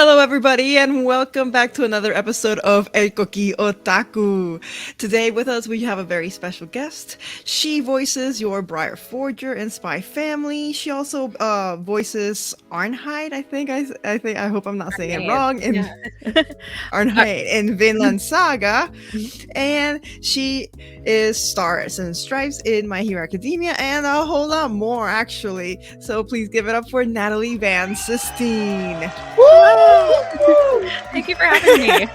Hello, everybody, and welcome back to another episode of El Koki Otaku. Today with us, we have a very special guest. She voices your Briar Forger in Spy Family. She also voices Arnheid, I hope I'm not saying it wrong, in Arnheid in Vinland Saga. And she is Stars and Stripes in My Hero Academia, and a whole lot more, actually. So please give it up for Natalie Van Sistine. Thank you for having me.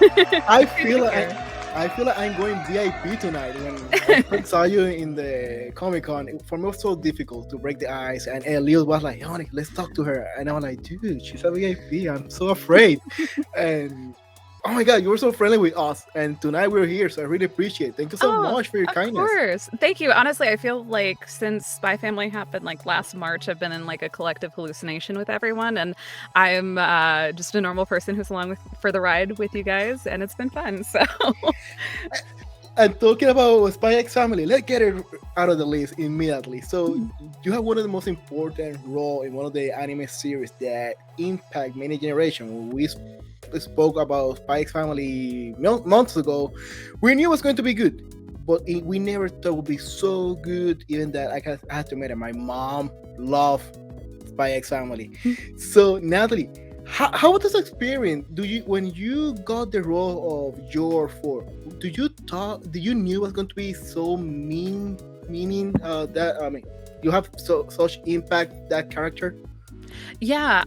I feel like I'm going VIP tonight. When I first saw you in the Comic Con, for me it was so difficult to break the ice. And Leo was like, "Honey, let's talk to her." And I was like, "Dude, she's a VIP. I'm so afraid." And oh my God, you were so friendly with us. And tonight we're here, so I really appreciate it. Thank you so much for your kindness. Of course. Thank you. Honestly, I feel like since Spy Family happened like last March, I've been in like a collective hallucination with everyone. And I'm just a normal person who's along for the ride with you guys. And it's been fun. So. And talking about Spy X Family, let's get it out of the list immediately. So you have one of the most important role in one of the anime series that impact many generations. We spoke about Spy X Family months ago. We knew it was going to be good, but we never thought it would be so good. Even that I had to admit it, my mom loved Spy X Family. So Natalie, how was this experience? When you got the role of Y0R, did you knew it was going to be so meaning you have such impact that character? Yeah,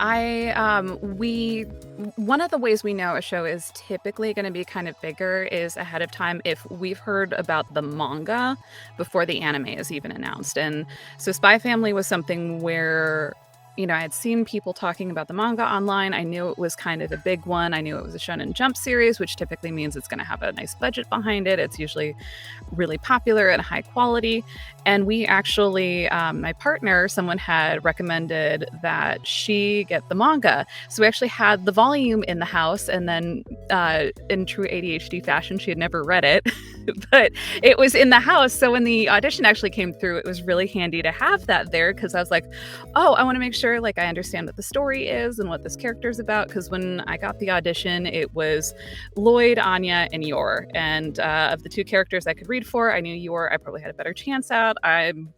one of the ways we know a show is typically going to be kind of bigger is ahead of time if we've heard about the manga before the anime is even announced. And so Spy Family was something where, I had seen people talking about the manga online. I knew it was kind of a big one. I knew it was a Shonen Jump series, which typically means it's going to have a nice budget behind it. It's usually really popular and high quality. And we actually, my partner, someone had recommended that she get the manga. So we actually had the volume in the house. And then in true ADHD fashion, she had never read it, but it was in the house. So when the audition actually came through, it was really handy to have that there because I was like, oh, I want to make sure I understand what the story is and what this character is about. Because when I got the audition, it was Lloyd, Anya, and Y0R. And of the two characters I could read for, I knew Y0R I probably had a better chance at. I'm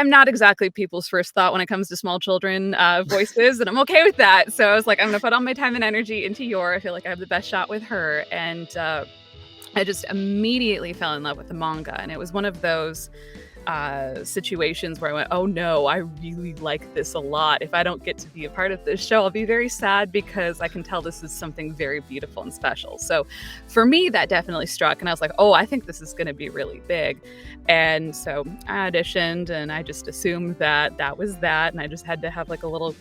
not exactly people's first thought when it comes to small children voices, and I'm okay with that. So I was like, I'm going to put all my time and energy into Y0R. I feel like I have the best shot with her. And I just immediately fell in love with the manga. And it was one of those situations where I went, oh no, I really like this a lot. If I don't get to be a part of this show, I'll be very sad because I can tell this is something very beautiful and special. So for me, that definitely struck. And I was like, oh, I think this is going to be really big. And so I auditioned and I just assumed that was that. And I just had to have like a little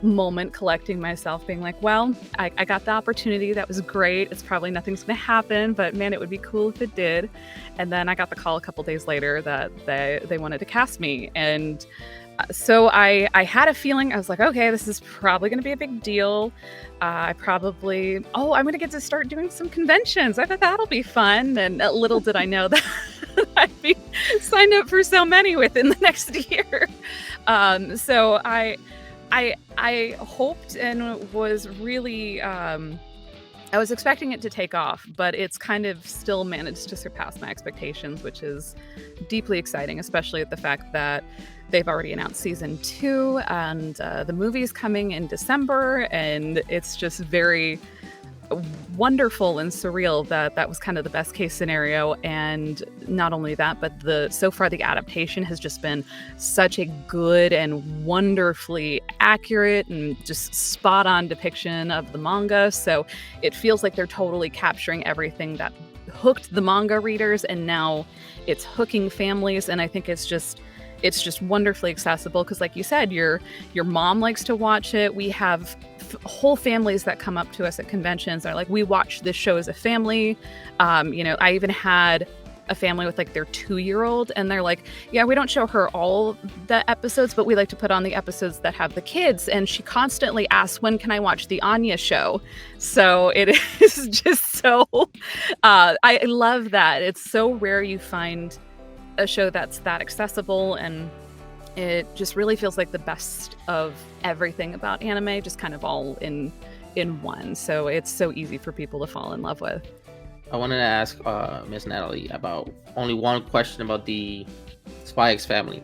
moment collecting myself, being like, well, I got the opportunity. That was great. It's probably nothing's going to happen, but man, it would be cool if it did. And then I got the call a couple days later that they wanted to cast me. And so I had a feeling. I was like, okay, this is probably going to be a big deal. I'm going to get to start doing some conventions. I thought that'll be fun. And little did I know that I'd be signed up for so many within the next year. So I hoped and was really, I was expecting it to take off, but it's kind of still managed to surpass my expectations, which is deeply exciting, especially at the fact that they've already announced season 2 and the movie's coming in December. And it's just very wonderful and surreal that was kind of the best case scenario. And not only that, but so far the adaptation has just been such a good and wonderfully accurate and just spot on depiction of the manga. So it feels like they're totally capturing everything that hooked the manga readers, and now it's hooking families. And I think it's just wonderfully accessible because, like you said, your mom likes to watch it. We have whole families that come up to us at conventions. They're like, we watch this show as a family. I even had a family with like their 2-year-old, and they're like, yeah, we don't show her all the episodes, but we like to put on the episodes that have the kids. And she constantly asks, when can I watch the Anya show? So it is just so, I love that. It's so rare you find a show that's that accessible, and it just really feels like the best of everything about anime, just kind of all in one. So it's so easy for people to fall in love with. I wanted to ask Miss Natalie about only one question about the Spy X Family.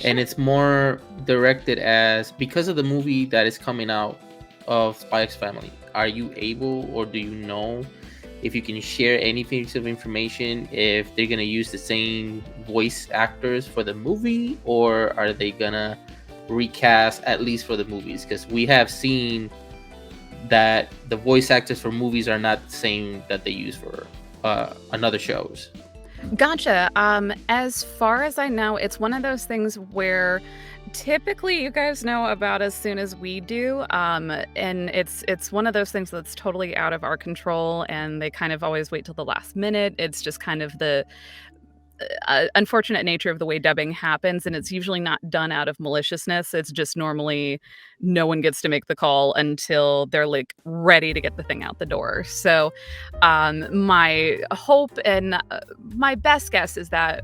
And it's more directed as, because of the movie that is coming out of Spy X Family, are you able, or do you know if you can share any piece of information if they're going to use the same voice actors for the movie, or are they going to recast at least for the movies? Because we have seen that the voice actors for movies are not the same that they use for another shows. Gotcha. As far as I know, it's one of those things where typically you guys know about as soon as we do. And it's one of those things that's totally out of our control, and they kind of always wait till the last minute. It's just kind of the unfortunate nature of the way dubbing happens, and it's usually not done out of maliciousness. It's just normally no one gets to make the call until they're like ready to get the thing out the door. So my hope and my best guess is that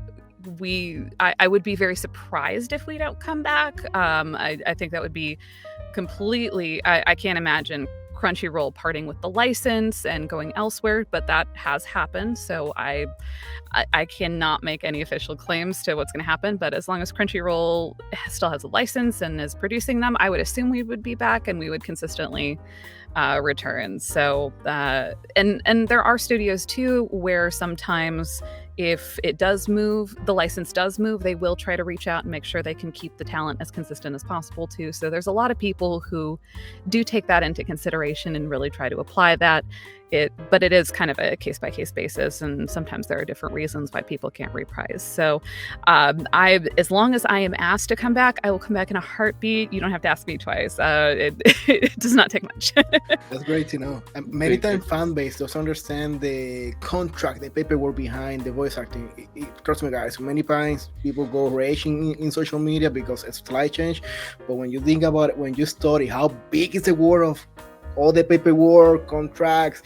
I would be very surprised if we don't come back. I think that would be completely, I can't imagine Crunchyroll parting with the license and going elsewhere, but that has happened. So I cannot make any official claims to what's going to happen. But as long as Crunchyroll still has a license and is producing them, I would assume we would be back and we would consistently return. So and there are studios too where sometimes if it does move, the license does move, they will try to reach out and make sure they can keep the talent as consistent as possible too. So there's a lot of people who do take that into consideration and really try to apply that. But it is kind of a case-by-case basis, and sometimes there are different reasons why people can't reprise. So as long as I am asked to come back, I will come back in a heartbeat. You don't have to ask me twice. It does not take much. That's great to know. Many times fan base doesn't understand the contract, the paperwork behind the voice acting. Trust me, guys, many times people go raging in social media because it's slight change. But when you think about it, when you study how big is the world of all the paperwork, contracts,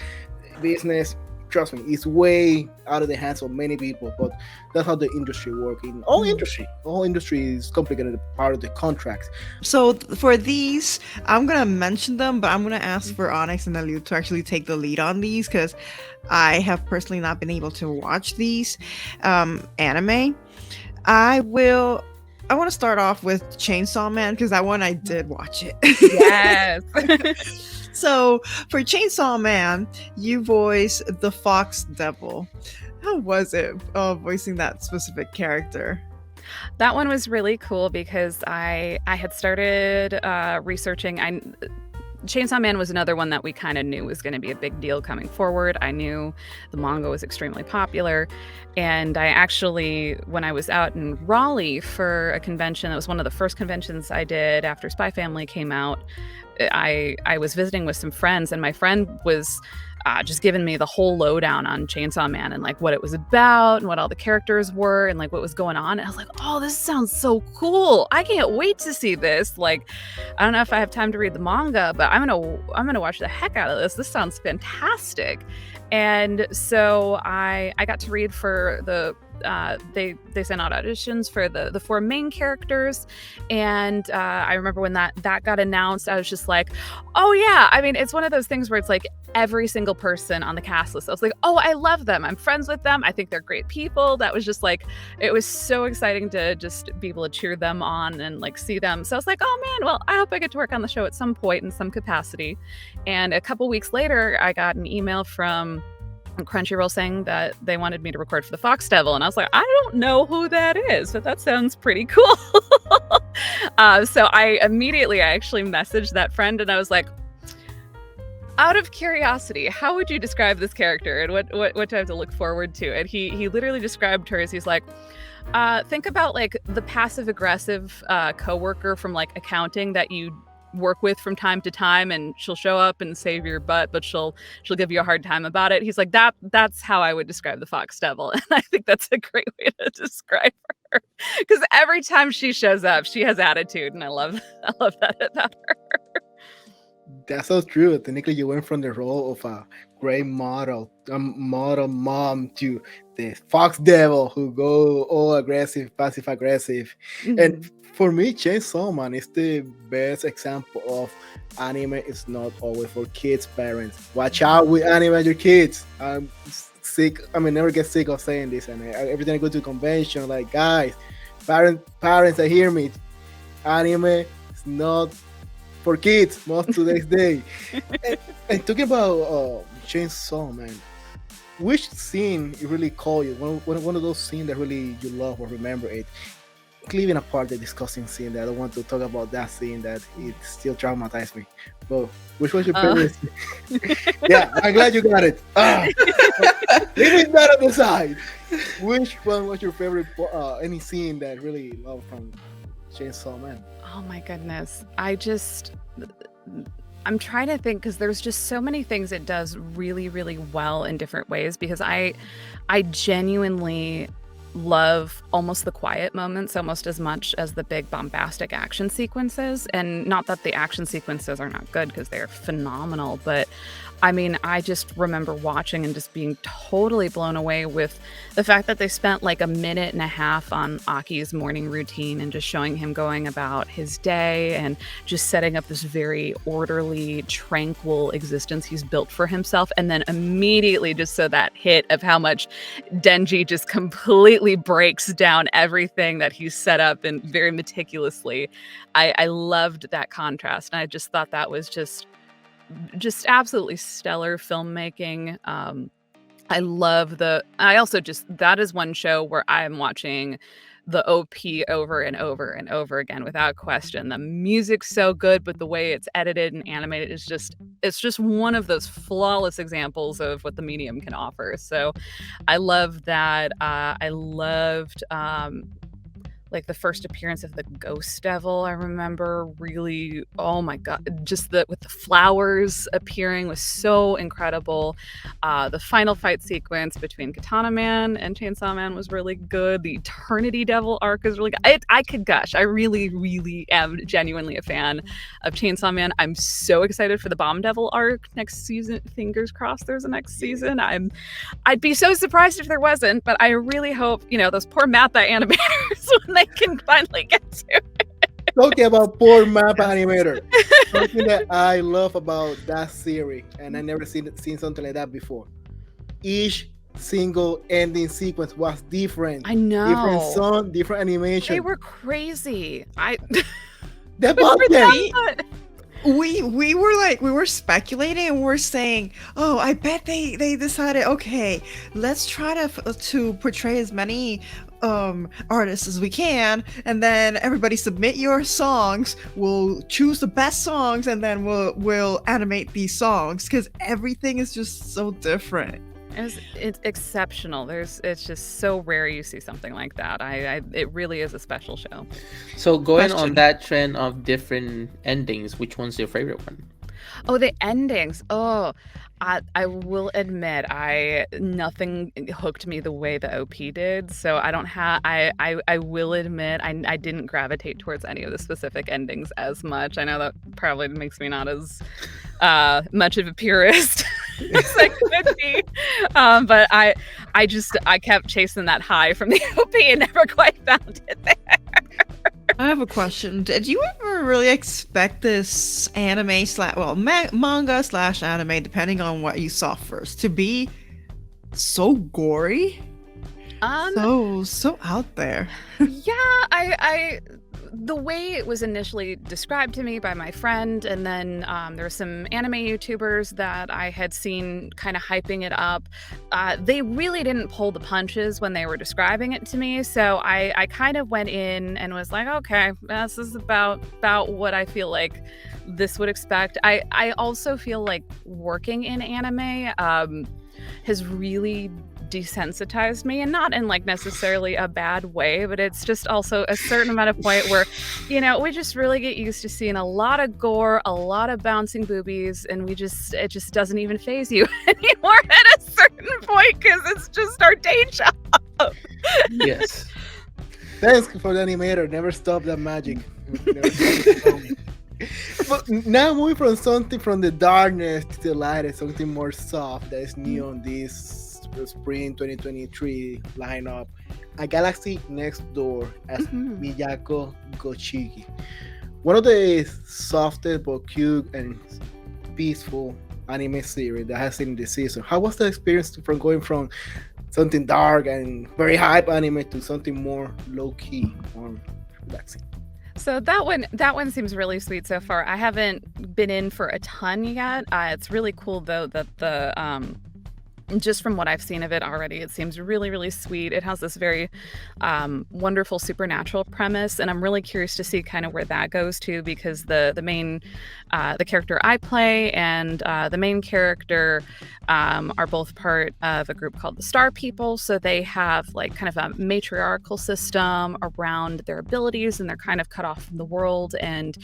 business, trust me, it's way out of the hands of many people. But that's how the industry works. In all industry is complicated part of the contracts. So for these, I'm gonna mention them, but I'm gonna ask for Onyx and Eliud to actually take the lead on these, because I have personally not been able to watch these anime. I want to start off with Chainsaw Man, because that one I did watch it. Yes. So for Chainsaw Man, you voice the Fox Devil. How was it voicing that specific character? That one was really cool because I had started researching. Chainsaw Man was another one that we kind of knew was going to be a big deal coming forward. I knew the manga was extremely popular. And I actually, when I was out in Raleigh for a convention, that was one of the first conventions I did after Spy Family came out, I was visiting with some friends, and my friend was just giving me the whole lowdown on Chainsaw Man and like what it was about and what all the characters were and like what was going on. And I was like, oh, this sounds so cool. I can't wait to see this. Like, I don't know if I have time to read the manga, but I'm gonna watch the heck out of this. This sounds fantastic. And so I got to read for the they sent out auditions for the four main characters, and I remember when that got announced, I was just like, oh yeah. I mean, it's one of those things where it's like every single person on the cast list, I was like, oh, I love them, I'm friends with them, I think they're great people. That was just like, it was so exciting to just be able to cheer them on and like see them. So I was like, oh man, well, I hope I get to work on the show at some point in some capacity. And a couple weeks later, I got an email from Crunchyroll saying that they wanted me to record for the Fox Devil, and I was like, I don't know who that is, but that sounds pretty cool. So I actually messaged that friend, and I was like, out of curiosity, how would you describe this character, and what do I have to look forward to? And he literally described her as, he's like, think about like the passive aggressive coworker from like accounting that you work with from time to time, and she'll show up and save your butt, but she'll give you a hard time about it. He's like, that's how I would describe the Fox Devil. And I think that's a great way to describe her, because every time she shows up, she has attitude, and I love that about her. That's so true. Technically, you went from the role of a great model mom to the fox devil who go all aggressive, passive aggressive. And for me, Chainsaw Man is the best example of anime is not always for kids. Parents, watch out with anime your kids. I'm sick. I mean, never get sick of saying this. And every time I go to a convention, like guys, parents, that hear me, anime is not for kids most today's day. And talking about Chainsaw Man, which scene really called you? One of those scenes that really you love or remember it? Leaving apart the disgusting scene, that I don't want to talk about that scene, that it still traumatized me. But which was your favorite scene? Yeah, I'm glad you got it. Leaving that on the side, which one was your favorite? Any scene that really loved from Chainsaw Man? Oh my goodness. I'm trying to think, because there's just so many things it does really, really well in different ways, because I genuinely love almost the quiet moments almost as much as the big bombastic action sequences. And not that the action sequences are not good, because they're phenomenal, but I mean, I just remember watching and just being totally blown away with the fact that they spent like a minute and a half on Aki's morning routine and just showing him going about his day and just setting up this very orderly, tranquil existence he's built for himself. And then immediately just so that hit of how much Denji just completely breaks down everything that he's set up and very meticulously. I loved that contrast. And I just thought that was just absolutely stellar filmmaking. I also just, that is one show where I'm watching the OP over and over and over again without question. The music's so good, but the way it's edited and animated is it's just one of those flawless examples of what the medium can offer. So I love that. I loved like the first appearance of the Ghost Devil. I remember really, oh my god, just with the flowers appearing was so incredible. The final fight sequence between Katana Man and Chainsaw Man was really good. The Eternity Devil arc is really good. I could gush. I really, really am genuinely a fan of Chainsaw Man. I'm so excited for the Bomb Devil arc next season. Fingers crossed there's a next season. I'd be so surprised if there wasn't, but I really hope, those poor Mappa animators, when they can finally get to it. Talking about poor map animator, something that I love about that series, and I never seen something like that before. Each single ending sequence was different. I know. Different song, different animation. They were crazy. We were speculating, and we're saying, oh, I bet they decided, okay, let's try to portray as many artists as we can, and then everybody submit your songs, we'll choose the best songs, and then we'll animate these songs, because everything is just so different. It's exceptional. It's just so rare you see something like that. It really is a special show. So going on that trend of different endings, which one's your favorite one? Oh, the endings. Oh, I will admit, nothing hooked me the way the OP did. So I don't have. I will admit, I didn't gravitate towards any of the specific endings as much. I know that probably makes me not as much of a purist as I could be. But I kept chasing that high from the OP and never quite found it there. I have a question. Did you ever really expect this anime manga / anime, depending on what you saw first, to be so gory? So out there. Yeah, I the way it was initially described to me by my friend, and then there were some anime YouTubers that I had seen kind of hyping it up. They really didn't pull the punches when they were describing it to me, so I kind of went in and was like, okay, this is about what I feel like this would expect. I also feel like working in anime has really desensitized me, and not in like necessarily a bad way, but it's just also a certain amount of point where we just really get used to seeing a lot of gore, a lot of bouncing boobies, and it just doesn't even faze you anymore at a certain point, because it's just our day job. Yes. Thanks for the animator. Never stop that magic. But now moving from something from the darkness to the light, something more soft that is new on this spring 2023 lineup. A Galaxy Next Door as Miyako Goshiki. One of the softest but cute and peaceful anime series that has seen this season. How was the experience from going from something dark and very hype anime to something more low key or relaxing? So that one seems really sweet so far. I haven't been in for a ton yet. It's really cool though that the just from what I've seen of it already, it seems really, really sweet. It has this very wonderful supernatural premise, and I'm really curious to see kind of where that goes to, because the main the character I play and the main character are both part of a group called the Star People. So they have like kind of a matriarchal system around their abilities, and they're kind of cut off from the world. And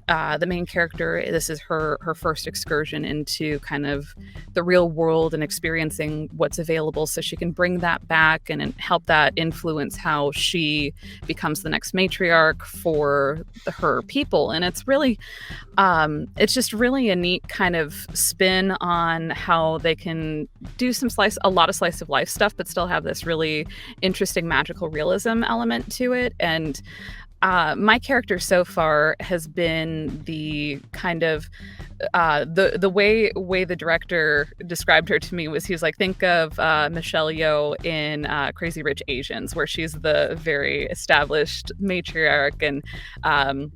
the main character, this is her first excursion into kind of the real world and experiencing what's available, so she can bring that back and help that influence how she becomes the next matriarch for her people. And it's really it's just really a neat kind of spin on how they can do a lot of slice of life stuff, but still have this really interesting magical realism element to it. And my character so far has been the kind of the way the director described her to me was, he was like, think of Michelle Yeoh in Crazy Rich Asians, where she's the very established matriarch and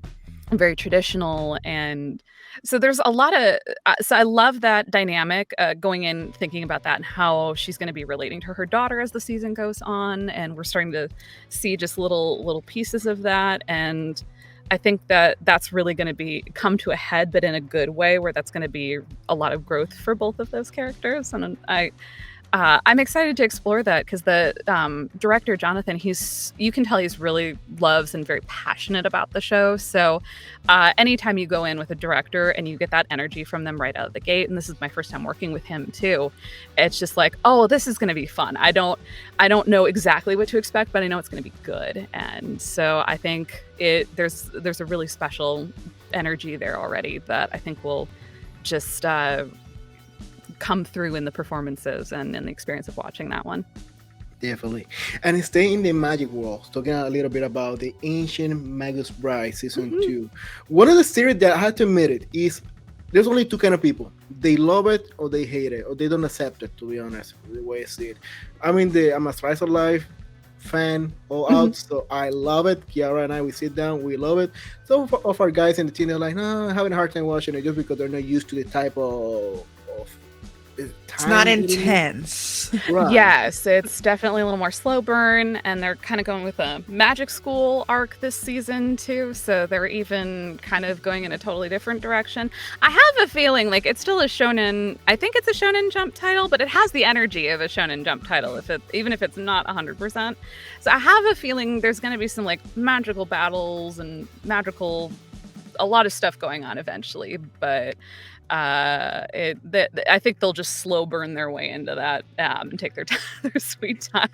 very traditional. And so there's a lot of so I love that dynamic, going in thinking about that and how she's going to be relating to her daughter as the season goes on, and we're starting to see just little pieces of that. And I think that that's really going to come to a head, but in a good way, where that's going to be a lot of growth for both of those characters. And I'm excited to explore that, because the director, Jonathan, you can tell he's really loves and very passionate about the show. So anytime you go in with a director and you get that energy from them right out of the gate, and this is my first time working with him too, it's just like, oh, this is going to be fun. I don't know exactly what to expect, but I know it's going to be good. And so I think there's a really special energy there already that I think will just come through in the performances and in the experience of watching that one. Definitely. And stay in the magic world, talking a little bit about the Ancient Magus Bride season 2. One of the series that I have to admit it is there's only two kind of people. They love it or they hate it, or they don't accept it, to be honest, the way I see it. I'm a slice of life fan all out, so I love it. Kiara and I, we sit down, we love it. Some of our guys in the team are like, no, I'm having a hard time watching it, just because they're not used to the type of it's not intense. Right. Yes, it's definitely a little more slow burn, and they're kind of going with a magic school arc this season too, so they're even kind of going in a totally different direction. I have a feeling like it's still a shonen, I think it's a shonen jump title, but it has the energy of a shonen jump title, even if it's not 100%. So I have a feeling there's going to be some like magical battles and a lot of stuff going on eventually, but I think they'll just slow burn their way into that and take their sweet time.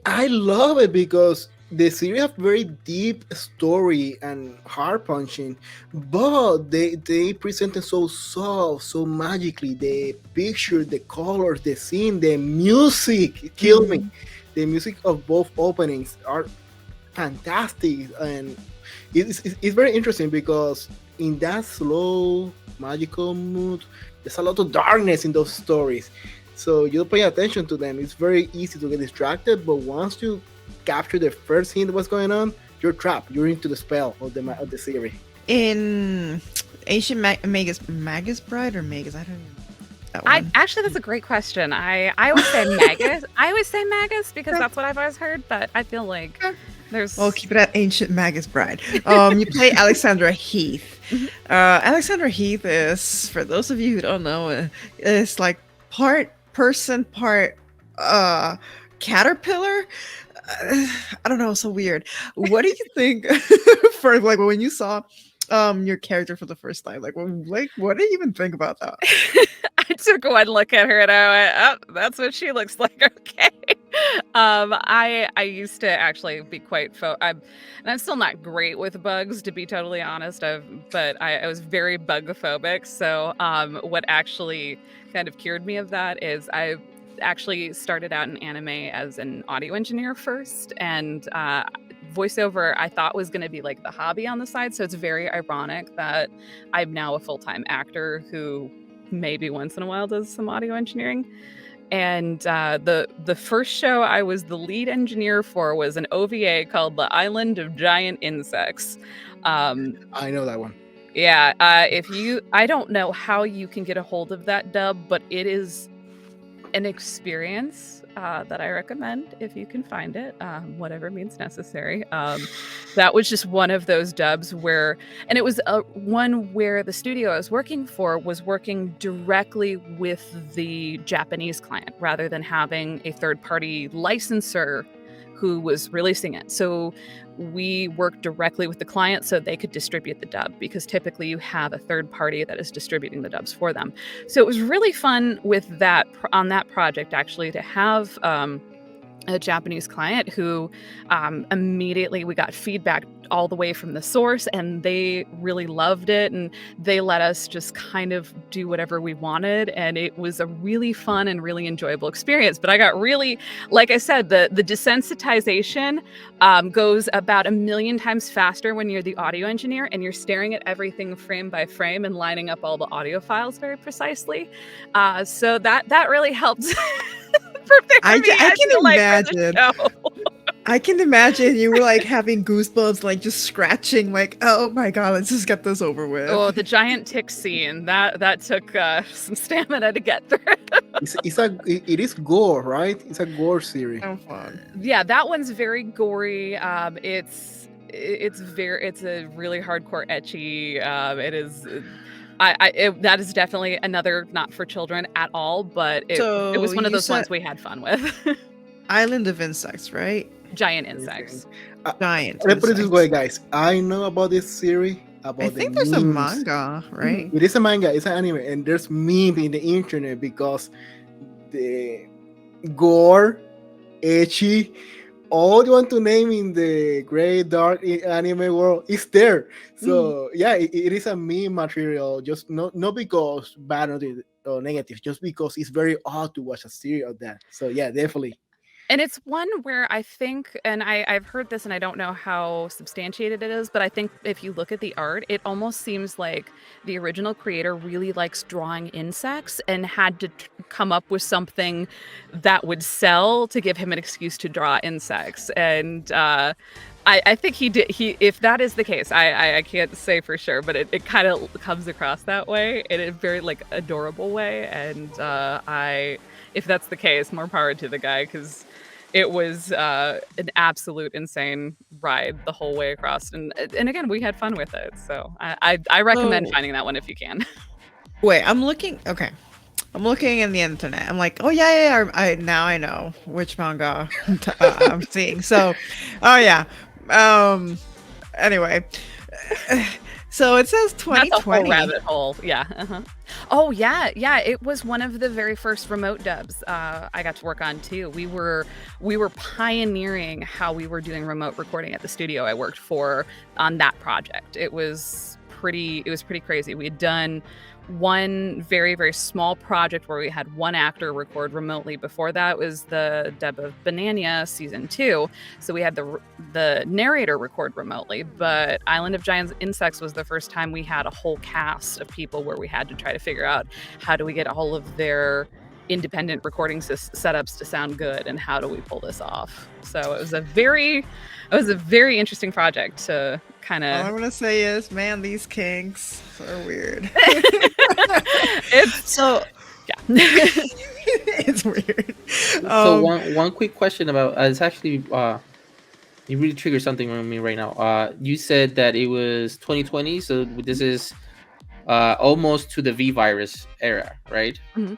I love it because the series have very deep story and heart punching, but they present it so soft, so magically. The picture, the colors, the scene, the music kill me. The music of both openings are fantastic, and it's very interesting because in that slow magical mood, there's a lot of darkness in those stories, so you pay attention to them. It's very easy to get distracted, but once you capture the first hint of what's going on, you're trapped. You're into the spell of the series. In Ancient Magus Bride or Magus, I don't know. Actually, that's a great question. I always say Magus. I always say Magus because that's what I've always heard, but I feel like Well, keep it at Ancient Magus Bride. You play Alexandra Heath. Alexandra Heath is, for those of you who don't know, is like part person, part caterpillar. I don't know, so weird. What do you think for like when you saw your character for the first time? Like what do you even think about that? I took one look at her and I went, "Oh, that's what she looks like." Okay. I used to actually be quite and I'm still not great with bugs, to be totally honest. But I was very bug-phobic. So what actually kind of cured me of that is I actually started out in anime as an audio engineer first, and voiceover I thought was going to be like the hobby on the side. So it's very ironic that I'm now a full-time actor who maybe once in a while does some audio engineering. And the first show I was the lead engineer for was an OVA called The Island of Giant Insects. I know that one. Yeah, I don't know how you can get a hold of that dub, but it is an experience that I recommend if you can find it, whatever means necessary. That was just one of those dubs where, and it was one where the studio I was working for was working directly with the Japanese client rather than having a third-party licensor who was releasing it. So we worked directly with the client so they could distribute the dub, because typically you have a third party that is distributing the dubs for them. So it was really fun with that on that project, actually, to have a Japanese client who immediately we got feedback all the way from the source, and they really loved it, and they let us just kind of do whatever we wanted, and it was a really fun and really enjoyable experience. But I got really, like I said, the desensitization goes about 1,000,000 times faster when you're the audio engineer and you're staring at everything frame by frame and lining up all the audio files very precisely. So that really helped. I can imagine. I can imagine you were like having goosebumps, like just scratching, like, oh my god, let's just get this over with. Oh, the giant tick scene that took some stamina to get through. It is Gore, right? It's a Gore series. So fun. Yeah, that one's very gory. It's a really hardcore ecchi. It is. That is definitely another not for children at all, but it was one of those ones we had fun with. Island of Insects, right? Giant insects. Giant. Let's put it this way, guys. I know about this series. I think there's a manga, right? It is a manga. It's an anime, and there's meme in the internet because the gore, ecchi, all you want to name in the great dark anime world is there. So yeah, it is a meme material. Just not because bad or negative, just because it's very odd to watch a series of that. So yeah, definitely. And it's one where I think, and I've heard this and I don't know how substantiated it is, but I think if you look at the art, it almost seems like the original creator really likes drawing insects and had to come up with something that would sell to give him an excuse to draw insects. And I think he did. If that is the case, I can't say for sure, but it kind of comes across that way in a very like adorable way. And if that's the case, more power to the guy, because it was an absolute insane ride the whole way across, and again, we had fun with it. So I recommend finding that one if you can. Wait, I'm looking. Okay, I'm looking in the internet. I'm like, oh yeah. Now I know which manga I'm seeing. So, oh yeah. Anyway. So it says 2020. That's a whole rabbit hole. Yeah. Uh-huh. Oh yeah. It was one of the very first remote dubs I got to work on too. We were pioneering how we were doing remote recording at the studio I worked for on that project. It was pretty crazy. We had done one very, very small project where we had one actor record remotely. Before that was the dub of Banania season 2. So we had the narrator record remotely, but Island of Giant Insects was the first time we had a whole cast of people where we had to try to figure out how do we get all of their independent recording setups to sound good and how do we pull this off. So it was a very interesting project to kind of. All I'm gonna say is, man, these kinks are weird. It's so yeah. It's weird. So one quick question about it's actually you really triggered something on me right now. You said that it was 2020, so this is almost to the V virus era, right? Mm-hmm.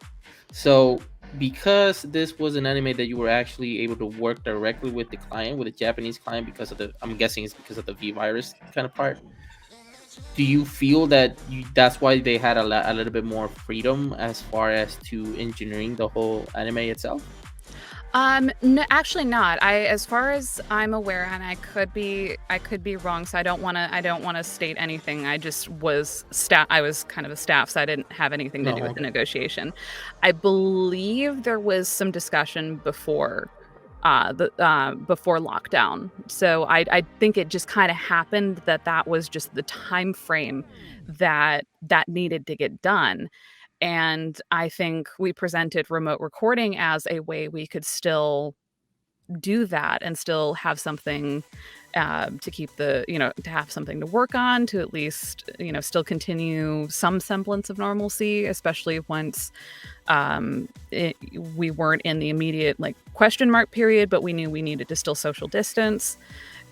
So because this was an anime that you were actually able to work directly with the client, with a Japanese client, I'm guessing it's because of the V virus kind of part. do you feel that that's why they had a little bit more freedom as far as to engineering the whole anime itself? No, actually not. As far as I'm aware, and I could be wrong, so I don't want to state anything. I just was staff. I was kind of a staff, so I didn't have anything to do with the negotiation. I believe there was some discussion before before lockdown. So I think it just kind of happened that was just the time frame that needed to get done. And I think we presented remote recording as a way we could still do that and still have something to keep to have something to work on, to at least, still continue some semblance of normalcy, especially once we weren't in the immediate question mark period, but we knew we needed to still social distance.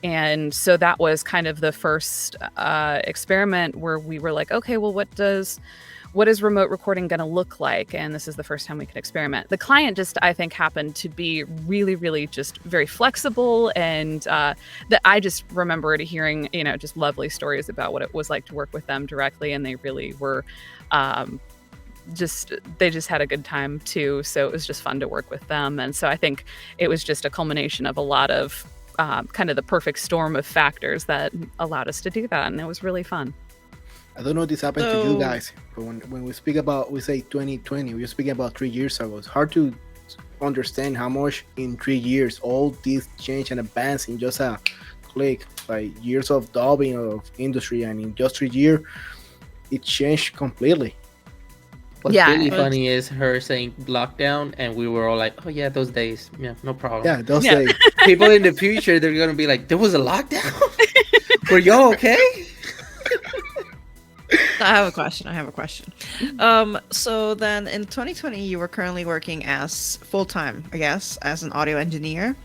And so that was kind of the first experiment where we were like, okay, well, what is remote recording going to look like? And this is the first time we could experiment. The client just, I think, happened to be really, really just very flexible. And that I just remembered hearing, just lovely stories about what it was like to work with them directly. And they really were they just had a good time too. So it was just fun to work with them. And so I think it was just a culmination of a lot of kind of the perfect storm of factors that allowed us to do that. And it was really fun. I don't know if this happened to you guys, but when we speak about, we say 2020, we're speaking about 3 years ago. It's hard to understand how much in 3 years all this change and advance in just a click, like years of dubbing of industry, and in just 3 years, it changed completely. What's really funny is her saying lockdown, and we were all like, oh yeah, those days. Yeah, no problem. Yeah, those days. People in the future, they're going to be like, there was a lockdown? Were y'all okay? I have a question. So then in 2020, you were currently working as full-time, I guess, as an audio engineer.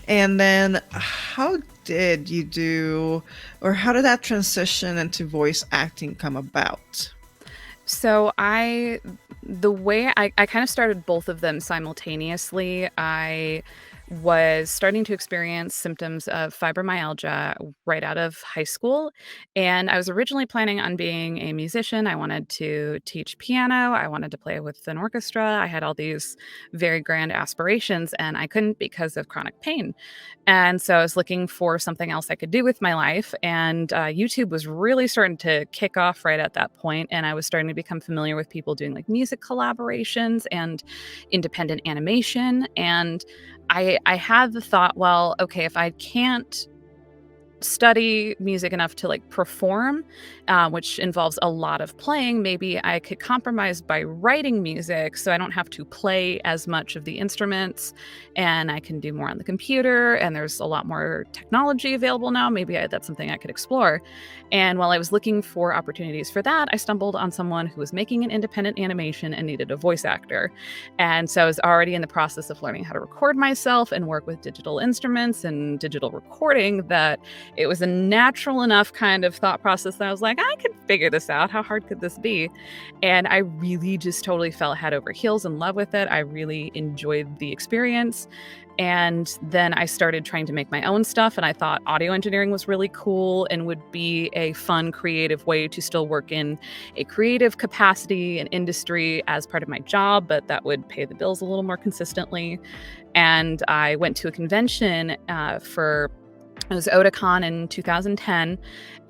And then how did that transition into voice acting come about? So the way I kind of started both of them simultaneously. I was starting to experience symptoms of fibromyalgia right out of high school. And I was originally planning on being a musician. I wanted to teach piano. I wanted to play with an orchestra. I had all these very grand aspirations, and I couldn't because of chronic pain. And so I was looking for something else I could do with my life. And YouTube was really starting to kick off right at that point. And I was starting to become familiar with people doing music collaborations and independent animation. And I had the thought, well, okay, if I can't study music enough to perform, which involves a lot of playing, maybe I could compromise by writing music so I don't have to play as much of the instruments, and I can do more on the computer, and there's a lot more technology available now. Maybe that's something I could explore. And while I was looking for opportunities for that, I stumbled on someone who was making an independent animation and needed a voice actor. And so I was already in the process of learning how to record myself and work with digital instruments and digital recording, that it was a natural enough kind of thought process that I was like, I could figure this out. How hard could this be? And I really just totally fell head over heels in love with it. I really enjoyed the experience. And then I started trying to make my own stuff, and I thought audio engineering was really cool and would be a fun, creative way to still work in a creative capacity and industry as part of my job, but that would pay the bills a little more consistently. And I went to a convention it was Otakon in 2010,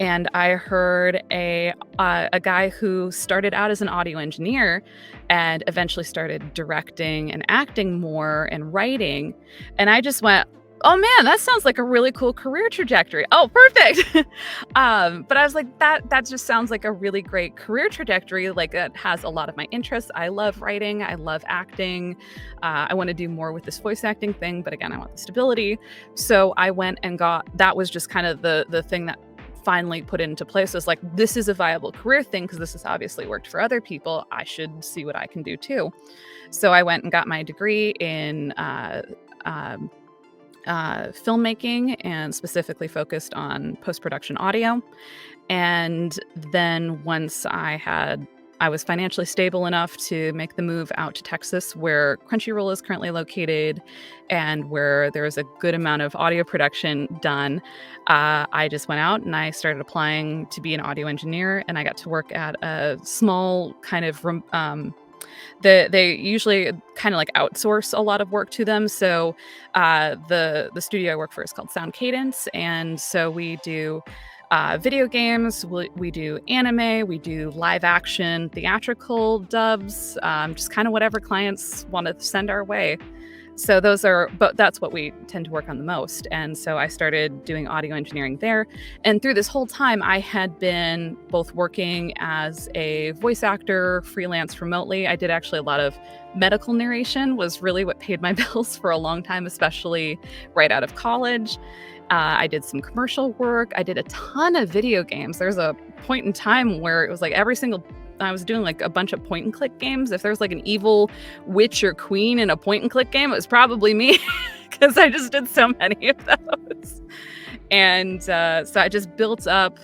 and I heard a guy who started out as an audio engineer and eventually started directing and acting more and writing. And I just went, oh man, that sounds like a really cool career trajectory. Oh, perfect. But I was like, that just sounds like a really great career trajectory. It has a lot of my interests. I love writing. I love acting. I want to do more with this voice acting thing. But again, I want the stability. So I went and that was just kind of the thing that finally put into place. Was like, this is a viable career thing because this has obviously worked for other people. I should see what I can do too. So I went and got my degree in filmmaking, and specifically focused on post-production audio. And then once I had I was financially stable enough to make the move out to Texas, where Crunchyroll is currently located and where there is a good amount of audio production done. I just went out and I started applying to be an audio engineer, and I got to work at a small kind of they usually kind of like outsource a lot of work to them. So the studio I work for is called Sound Cadence, and so we do video games, we do anime, we do live action, theatrical dubs, just kind of whatever clients want to send our way. So that's what we tend to work on the most. And so I started doing audio engineering there. And through this whole time, I had been both working as a voice actor, freelance remotely. I did actually a lot of medical narration, was really what paid my bills for a long time, especially right out of college. I did some commercial work. I did a ton of video games. There's a point in time where it was like I was doing like a bunch of point and click games. If there's like an evil witch or queen in a point and click game, it was probably me because I just did so many of those. And so I just built up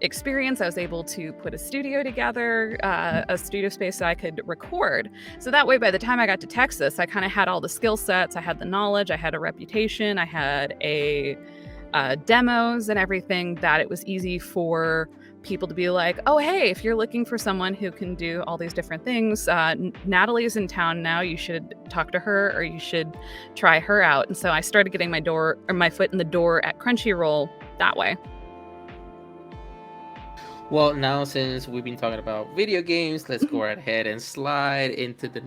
experience. I was able to put a studio together, a studio space so I could record. So that way, by the time I got to Texas, I kind of had all the skill sets. I had the knowledge. I had a reputation. I had demos and everything that it was easy for people to be like, oh, hey, if you're looking for someone who can do all these different things, Natalie is in town now. You should talk to her, or you should try her out. And so I started getting my foot in the door at Crunchyroll that way. Well, now since we've been talking about video games, let's go right ahead and slide into the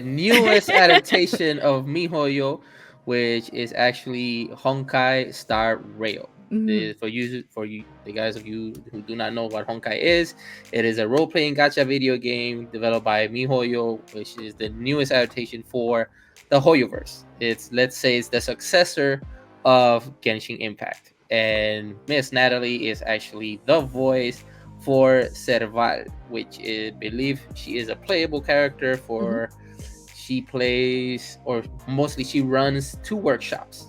newest adaptation of MiHoYo, which is actually Honkai Star Rail. For you, the guys of you who do not know what Honkai is, it is a role-playing gacha video game developed by MiHoYo, which is the newest adaptation for the Hoyoverse. It's the successor of Genshin Impact. And Miss Natalie is actually the voice for Serval, which I believe she is a playable character for. She plays, or mostly she runs 2 workshops.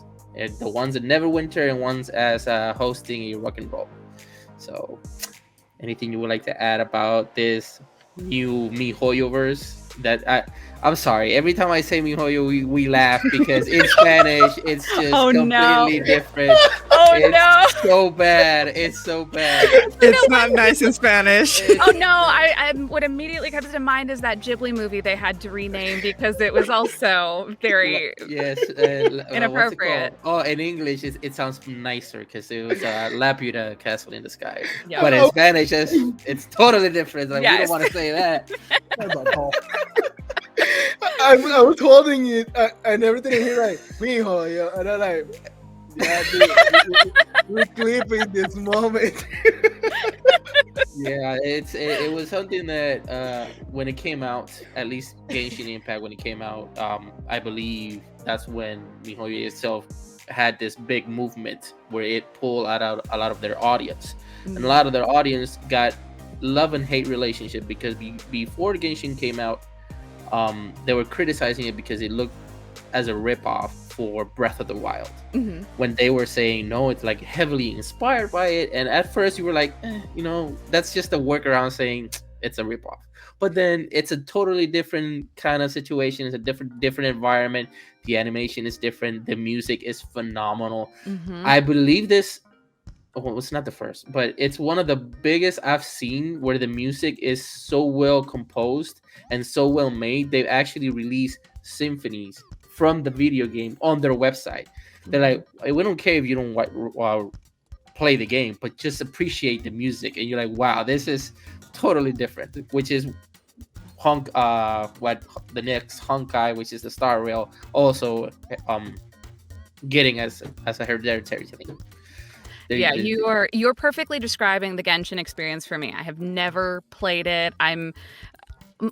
The ones in Neverwinter and ones as hosting a rock and roll. So, anything you would like to add about this new MiHoYoverse? I'm sorry. Every time I say MiHoYo, we laugh because in Spanish it's just completely different. It's so bad. It's so bad. It's not nice in Spanish. I what immediately comes to mind is that Ghibli movie they had to rename because it was also very inappropriate. In English it sounds nicer because it was Laputa Castle in the Sky. Yeah. But in Spanish it's totally different. Like, we don't want to say that. I was holding it and everything in here like MiHoYo, and I'm like, yeah, dude, we're clipping this moment. Yeah, it was something that when it came out, at least Genshin Impact when it came out, I believe that's when MiHoYo itself had this big movement where it pulled out a lot of their audience, and a lot of their audience got love and hate relationship because before Genshin came out, they were criticizing it because it looked as a ripoff for Breath of the Wild. When they were saying no, it's like heavily inspired by it, and at first you were like, that's just a workaround saying it's a ripoff. But then it's a totally different kind of situation. It's a different environment. The animation is different. The music is phenomenal. I believe this. Well, it's not the first, but it's one of the biggest I've seen where the music is so well composed and so well made. They've actually released symphonies from the video game on their website. They're like, we don't care if you don't play the game, but just appreciate the music. And you're like, wow, this is totally different, which is what the next Honkai, which is the Star Rail, also getting as a hereditary thing. Yeah, you're perfectly describing the Genshin experience for me. I have never played it.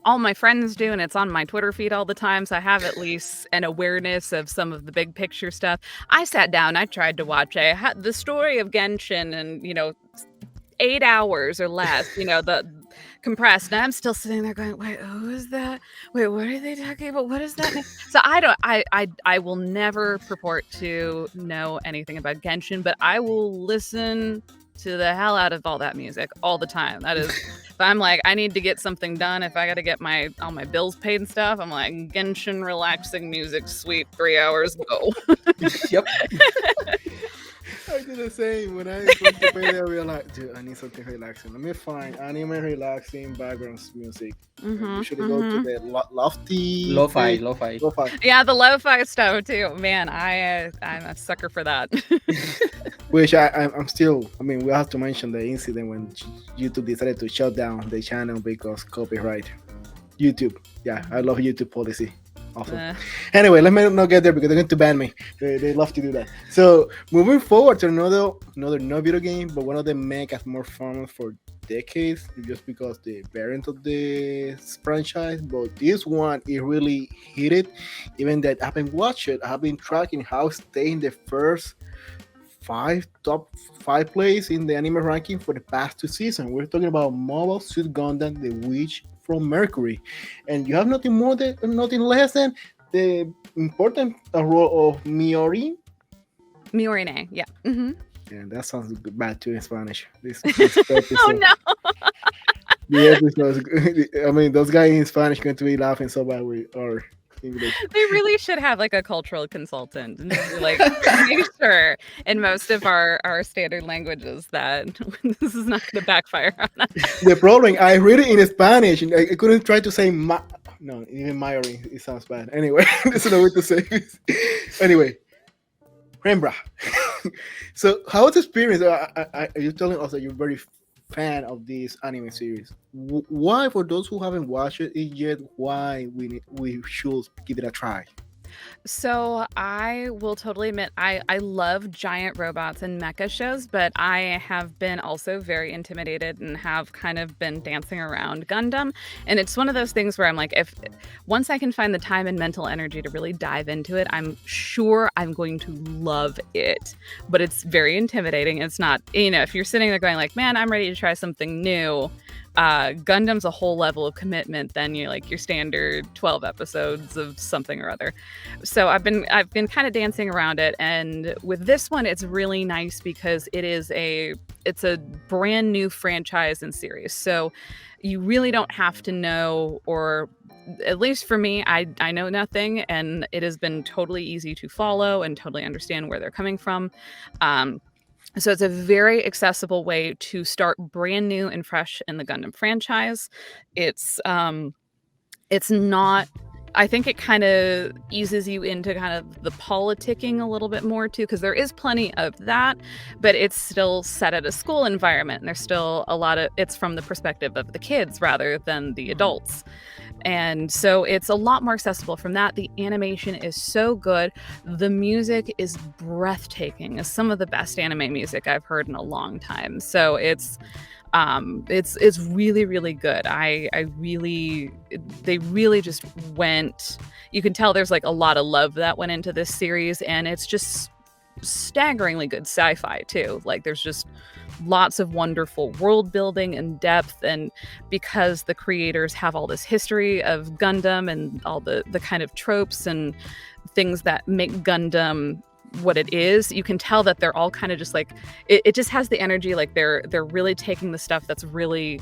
All my friends do, and it's on my Twitter feed all the time, so I have at least an awareness of some of the big picture stuff. I sat down, I tried to watch the story of Genshin in 8 hours or less, the compressed, and I'm still sitting there going, wait, who is that? Wait, what are they talking about? What is that? So I will never purport to know anything about Genshin, but I will listen to the hell out of all that music all the time. I'm like, I need to get something done. If I got to get all my bills paid and stuff, I'm like, Genshin relaxing music, sweet 3 hours, go. Yep. I do the same. When I went to bed, I realized, dude, I need something relaxing. Let me find anime relaxing background music. Mhm, We should go to the lofty Lo-fi. Lo-fi. Yeah, the lo-fi stuff too. Man, I'm a sucker for that. Which I'm still. I mean, we have to mention the incident when YouTube decided to shut down the channel because copyright. YouTube. Yeah, I love YouTube policy. Awesome. Anyway, let me not get there because they're going to ban me. They love to do that. So moving forward to another no video game, but one of the megas more famous for decades, just because the variant of the franchise. But this one, it really hit it. Even that I've been watching, I've been tracking how it stayed in the first top 5 place in the anime ranking for the past 2 seasons. We're talking about Mobile Suit Gundam, The Witch from Mercury, and you have nothing less than the important role of Miorine. Miorine, yeah. Mm-hmm. Yeah, that sounds bad too in Spanish. This Oh no! The episode, I mean, those guys in Spanish going to be laughing so bad with our English. They really should have like a cultural consultant and like make sure in most of our standard languages that this is not going to backfire on us. The problem, I read it in Spanish and I couldn't try to say no, even Miorine, it sounds bad. Anyway, there's no way to say this. Anyway, Rembran. So, how was the experience? Are you telling us that you're very fan of this anime series? Why, for those who haven't watched it yet, why we should give it a try? So I will totally admit I love giant robots and mecha shows, but I have been also very intimidated and have kind of been dancing around Gundam. And it's one of those things where I'm like, if once I can find the time and mental energy to really dive into it, I'm sure I'm going to love it. But it's very intimidating. It's not, if you're sitting there going like, man, I'm ready to try something new. Gundam's a whole level of commitment than your standard 12 episodes of something or other. So I've been kind of dancing around it, and with this one it's really nice because it's a brand new franchise and series. So you really don't have to know, or at least for me, I know nothing, and it has been totally easy to follow and totally understand where they're coming from. So it's a very accessible way to start brand new and fresh in the Gundam franchise. It's not, I think it kind of eases you into kind of the politicking a little bit more too, because there is plenty of that, but it's still set at a school environment, and there's still a lot of, it's from the perspective of the kids rather than the adults. And so it's a lot more accessible from that. The animation is so good. The music is breathtaking. It's some of the best anime music I've heard in a long time. So it's really, really good. They really just went, you can tell there's like a lot of love that went into this series, and it's just staggeringly good sci-fi too. Like there's just lots of wonderful world building and depth, and because the creators have all this history of Gundam and all the kind of tropes and things that make Gundam what it is, you can tell that they're all kind of just like, it just has the energy like they're really taking the stuff that's really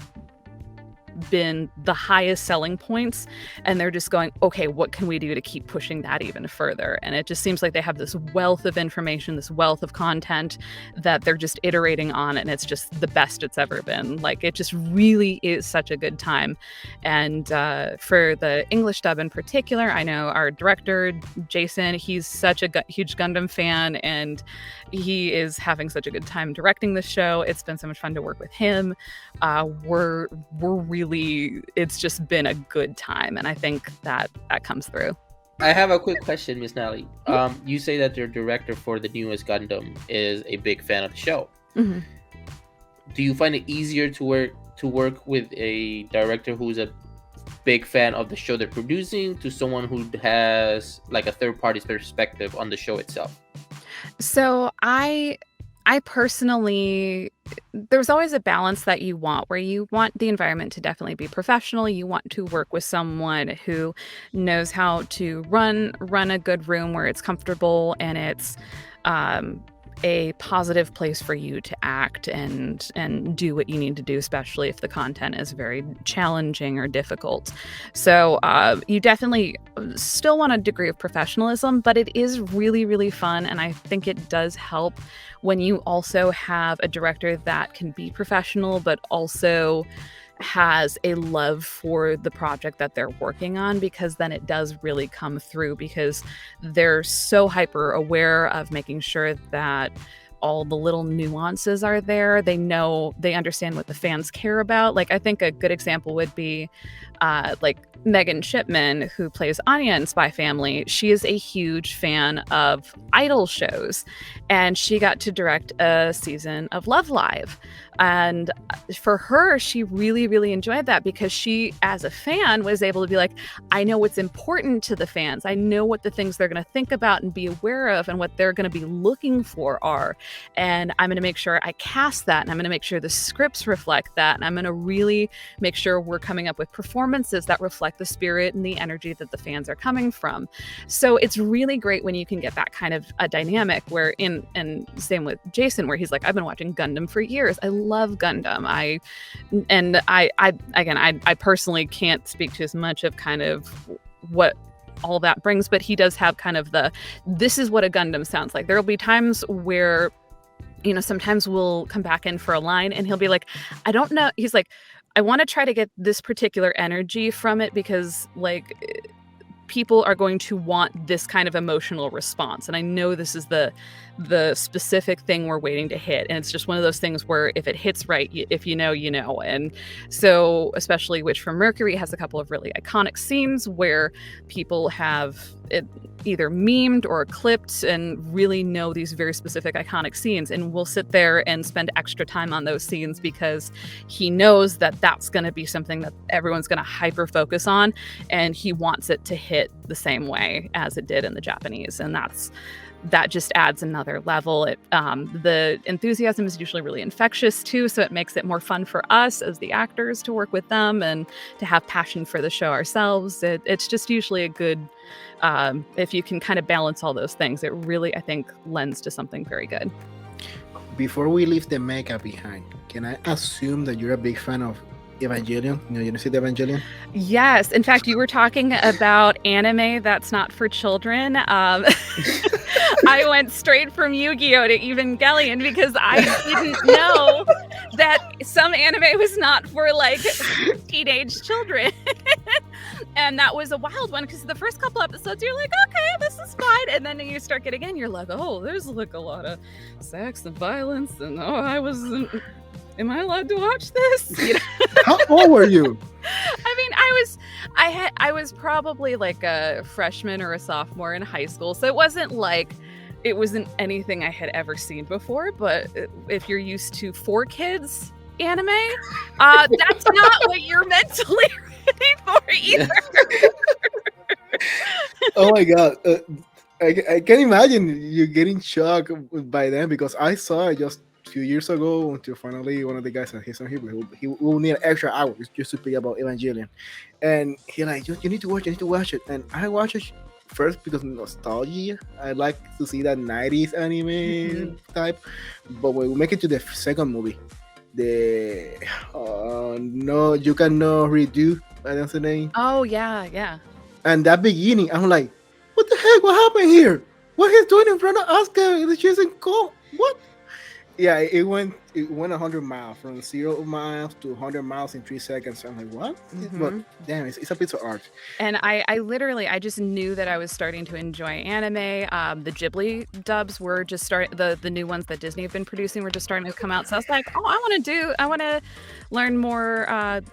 been the highest selling points, and they're just going, okay, what can we do to keep pushing that even further? And it just seems like they have this wealth of information, this wealth of content that they're just iterating on, and it's just the best it's ever been. Like, it just really is such a good time. And for the English dub in particular, I know our director Jason, he's such a huge Gundam fan, and he is having such a good time directing the show. It's been so much fun to work with him. We're really, it's just been a good time, and I think that comes through. I have a quick question, Miss Natalie. You say that your director for the newest Gundam is a big fan of the show. Mm-hmm. Do you find it easier to work with a director who's a big fan of the show they're producing, to someone who has like a third party's perspective on the show itself? So I personally, there's always a balance that you want, where you want the environment to definitely be professional. You want to work with someone who knows how to run a good room where it's comfortable and a positive place for you to act and do what you need to do, especially if the content is very challenging or difficult. So you definitely still want a degree of professionalism, but it is really, really fun. And I think it does help when you also have a director that can be professional, but also has a love for the project that they're working on, because then it does really come through, because they're so hyper aware of making sure that all the little nuances are there. They understand what the fans care about. Like, I think a good example would be like Megan Shipman, who plays Anya in Spy Family. She is a huge fan of idol shows, and she got to direct a season of Love Live. And for her, she really, really enjoyed that, because she, as a fan, was able to be like, I know what's important to the fans. I know what the things they're going to think about and be aware of, and what they're going to be looking for are. And I'm going to make sure I cast that, and I'm going to make sure the scripts reflect that. And I'm going to really make sure we're coming up with performances that reflect the spirit and the energy that the fans are coming from. So it's really great when you can get that kind of a dynamic where and same with Jason, where he's like, I've been watching Gundam for years. I love Gundam. I personally can't speak to as much of kind of what all that brings, but he does have kind of this is what a Gundam sounds like. There will be times where, sometimes we'll come back in for a line and he'll be like, I don't know. He's like, I want to try to get this particular energy from it, because like people are going to want this kind of emotional response. And I know this is the specific thing we're waiting to hit. And it's just one of those things where if it hits right, if you know, you know. And so especially Witch from Mercury has a couple of really iconic scenes where people have it either memed or clipped and really know these very specific iconic scenes. And we'll sit there and spend extra time on those scenes, because he knows that that's going to be something that everyone's going to hyper focus on. And he wants it to hit the same way as it did in the Japanese. And that just adds another level. The enthusiasm is usually really infectious too, so it makes it more fun for us as the actors to work with them and to have passion for the show ourselves. It's just usually a good, if you can kind of balance all those things, it really, I think, lends to something very good. Before we leave the mecha behind, can I assume that you're a big fan of Evangelion? Genesis de Evangelion? Yes. In fact, you were talking about anime that's not for children. I went straight from Yu-Gi-Oh to Evangelion, because I didn't know that some anime was not for like teenage children. And that was a wild one, because the first couple episodes you're like, okay, this is fine. And then you start getting in, you're like, oh, there's like a lot of sex and violence. And am I allowed to watch this? How old were you? I mean, I was probably like a freshman or a sophomore in high school. So it wasn't anything I had ever seen before. But if you're used to 4Kids anime, that's not what you're mentally ready for either. Oh my God. I can imagine you getting shocked by them, because I saw it just a few years ago, until finally one of the guys at his on here, he will need an extra hour just to speak about Evangelion. And he like, you need to watch it. And I watched it first because of nostalgia. I like to see that 90s anime type. But when we make it to the second movie, No You Cannot Redo, that's the name. Oh, yeah. And that beginning, I'm like, what the heck? What happened here? What he's doing in front of Asuka? She's in cold. What? Yeah, it went 100 miles, from 0 miles to 100 miles in 3 seconds. I'm like, what? But damn, it's a piece of art. And I just knew that I was starting to enjoy anime. The Ghibli dubs were just starting, the new ones that Disney have been producing were just starting to come out. So I was like, oh, I want to learn more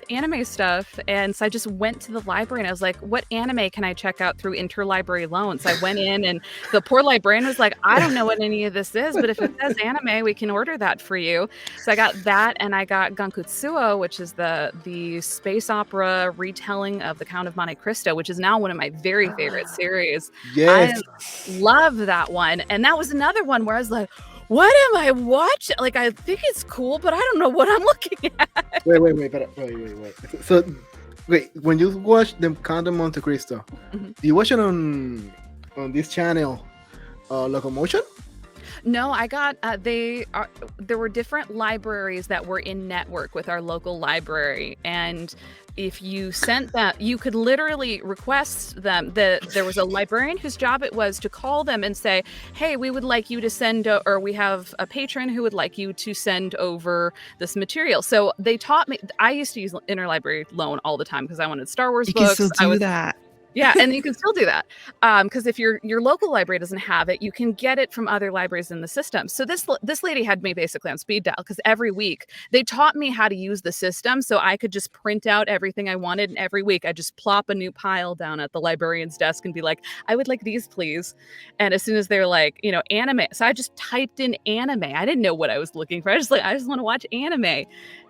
anime stuff. And so I just went to the library and I was like, what anime can I check out through interlibrary loans? So I went in and the poor librarian was like, I don't know what any of this is, but if it says anime, we can order that for you. So I got that, and I got Gankutsuo, which is the space opera retelling of the Count of Montecristo, which is now one of my very favorite series. Yes. I love that one. And that was another one where I was like, what am I watching? Like, I think it's cool, but I don't know what I'm looking at. Wait. So, when you watch the Count of Montecristo, do you watch it on this channel, Locomotion? No, I got there were different libraries that were in network with our local library, and if you sent that, you could literally request them. There was a librarian whose job it was to call them and say, hey, we would like you to send or we have a patron who would like you to send over this material. So they taught me. I used to use interlibrary loan all the time because I wanted Star Wars You books. can still do that. Yeah, and you can still do that because if your local library doesn't have it, you can get it from other libraries in the system. So this lady had me basically on speed dial because every week they taught me how to use the system, so I could just print out everything I wanted, and every week I just plop a new pile down at the librarian's desk and be like, I would like these, please. And as soon as they're like, anime, so I just typed in anime. I didn't know what I was looking for. I just want to watch anime.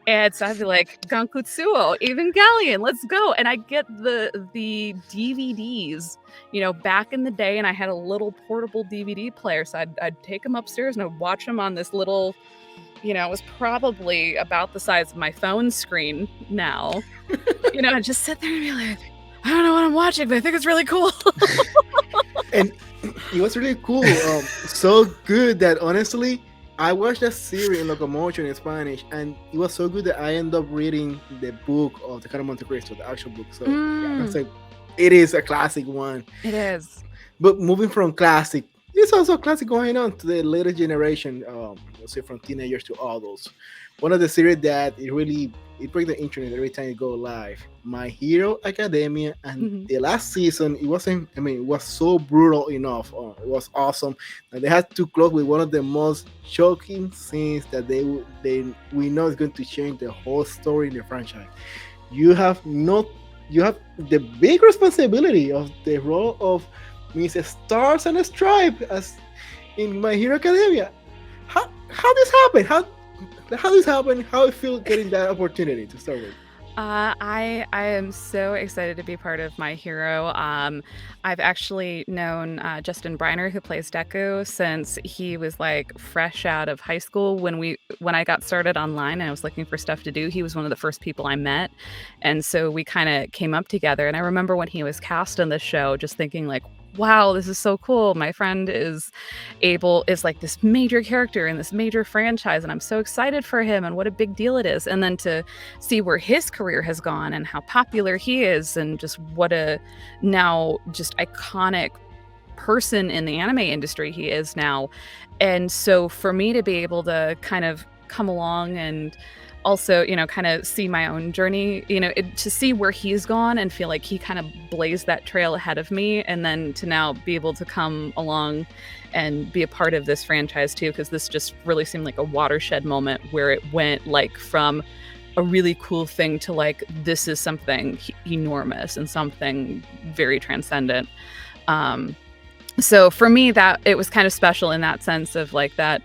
And so I'd be like, Gankutsuo, Evangelion, let's go. And I get the DVDs, back in the day, and I had a little portable DVD player. So I'd take them upstairs and I'd watch them on this little, it was probably about the size of my phone screen now. I'd just sit there and be like, I don't know what I'm watching, but I think it's really cool. And it was really cool. So good that honestly, I watched that series in Locomotion in Spanish, and it was so good that I ended up reading the book of the Count of Montecristo, the actual book. So it's like, it is a classic one. It is. But moving from classic, it's also classic going on to the later generation, let's say from teenagers to adults. One of the series that it breaks the internet every time you go live. My Hero Academia, and the last season, it was so brutal enough. It was awesome. And they had to close with one of the most shocking scenes that we know is going to change the whole story in the franchise. You have the big responsibility of the role of Miss Stars and Stripe as in My Hero Academia. How this happened? How this happened? How it feel getting that opportunity to start with? I am so excited to be part of My Hero. I've actually known Justin Briner, who plays Deku, since he was like fresh out of high school. When I got started online and I was looking for stuff to do, he was one of the first people I met, and so we kind of came up together. And I remember when he was cast on this show, just thinking like, wow, this is so cool. My friend is like this major character in this major franchise, and I'm so excited for him and what a big deal it is. And then to see where his career has gone and how popular he is, and just what a now just iconic person in the anime industry he is now. And so for me to be able to kind of come along and also, kind of see my own journey, to see where he's gone and feel like he kind of blazed that trail ahead of me, and then to now be able to come along and be a part of this franchise too, because this just really seemed like a watershed moment where it went like from a really cool thing to like, this is something enormous and something very transcendent. So for me, that it was kind of special in that sense of like that,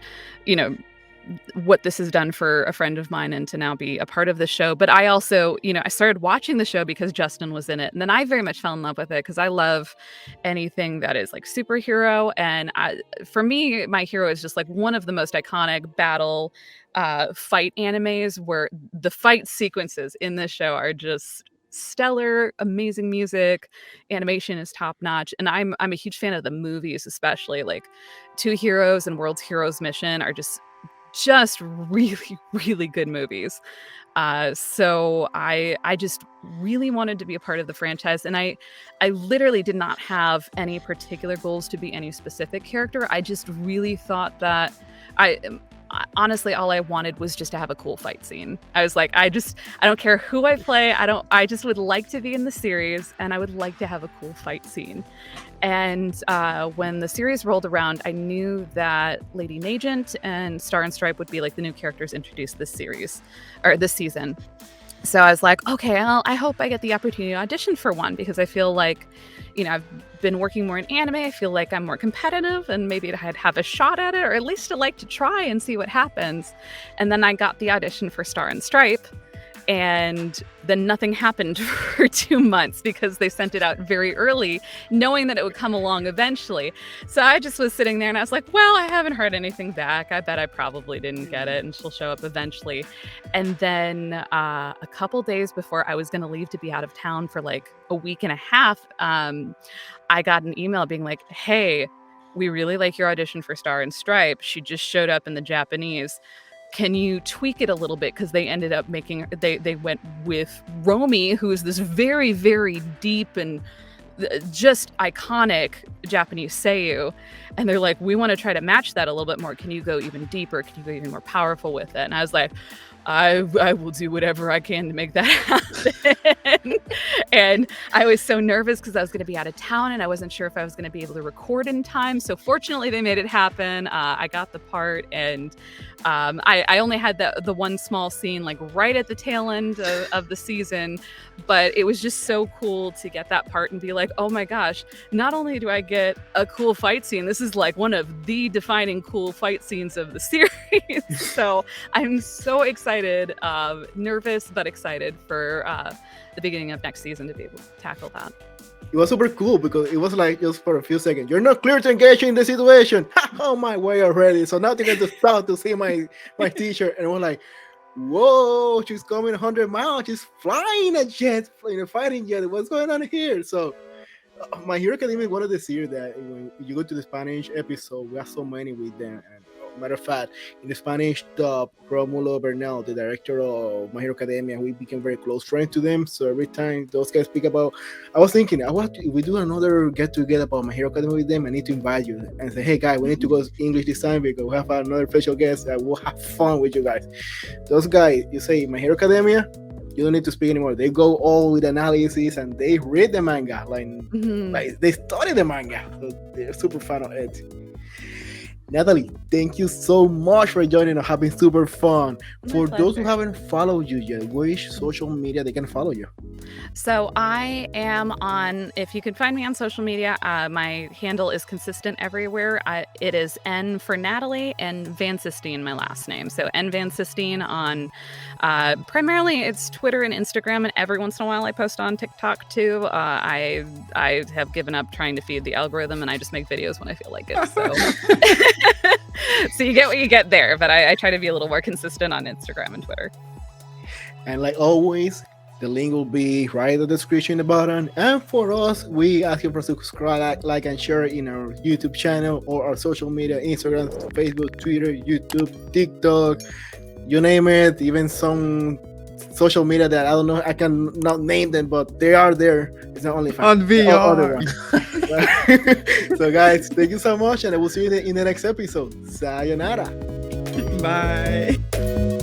what this has done for a friend of mine, and to now be a part of the show. But I also, I started watching the show because Justin was in it, and then I very much fell in love with it because I love anything that is like superhero. And for me, My Hero is just like one of the most iconic battle fight animes, where the fight sequences in this show are just stellar, amazing music, animation is top notch, and I'm a huge fan of the movies, especially like Two Heroes and World's Heroes Mission are just really, really good movies. So I just really wanted to be a part of the franchise, and I literally did not have any particular goals to be any specific character. I just really thought that honestly, all I wanted was just to have a cool fight scene. I was like, I don't care who I play. I just would like to be in the series, and I would like to have a cool fight scene. And when the series rolled around, I knew that Lady Nagent and Star and Stripe would be like the new characters introduced this series or this season. So I was like, okay, I hope I get the opportunity to audition for one, because I feel like, I've been working more in anime. I feel like I'm more competitive, and maybe I'd have a shot at it, or at least I'd like to try and see what happens. And then I got the audition for Star and Stripe, and then nothing happened for 2 months because they sent it out very early, knowing that it would come along eventually. So I just was sitting there and I was like, well, I haven't heard anything back. I bet I probably didn't get it, and she'll show up eventually. And then a couple days before I was going to leave to be out of town for like a week and a half, I got an email being like, hey, we really like your audition for Star and Stripe. She just showed up in the Japanese. Can you tweak it a little bit? Because they ended up they went with Romy, who is this very, very deep and just iconic Japanese seiyuu. And they're like, we want to try to match that a little bit more. Can you go even deeper? Can you go even more powerful with it? And I was like, I will do whatever I can to make that happen. And I was so nervous because I was going to be out of town and I wasn't sure if I was going to be able to record in time. So fortunately, they made it happen. I got the part, and I only had the one small scene like right at the tail end of the season, but it was just so cool to get that part and be like, oh my gosh, not only do I get a cool fight scene, this is like one of the defining cool fight scenes of the series. So I'm so excited, nervous but excited for the beginning of next season to be able to tackle that. It was super cool because it was like just for a few seconds, you're not clear to engage in the situation. Oh my way already. So now they get to start to see my t-shirt, and we're like, whoa, she's coming 100 miles, she's flying a jet, in a fighting jet. What's going on here? So My Hero Academia is one of the series that when you go to the Spanish episode, we have so many with them. And matter of fact, in the Spanish dub, Romulo Bernal, the director of My Hero Academia, we became very close friends to them. So every time those guys speak about, I was thinking, if we do another get together about My Hero Academia with them, I need to invite you and say, hey guys, we need to go English this time because we have another special guest that will have fun with you guys. Those guys, you say My Hero Academia, you don't need to speak anymore. They go all with analysis and they read the manga, like they study the manga. So they're super fan of it. Natalie, thank you so much for joining us. Having super fun. For those who haven't followed you yet, which social media they can follow you? So I am on, if you can find me on social media, my handle is consistent everywhere. It is N for Natalie and Van Sistine, my last name. So N Van Sistine on, primarily it's Twitter and Instagram, and every once in a while I post on TikTok too. I have given up trying to feed the algorithm, and I just make videos when I feel like it. So, so you get what you get there, but I try to be a little more consistent on Instagram and Twitter. And like always, the link will be right in the description in the bottom. And for us, we ask you for subscribe, like, and share in our YouTube channel or our social media, Instagram, Facebook, Twitter, YouTube, TikTok, you name it. Even some social media that I don't know, I can not name them, but they are there. It's not only on VR. So guys, thank you so much, and I will see you in the next episode. Sayonara. Bye.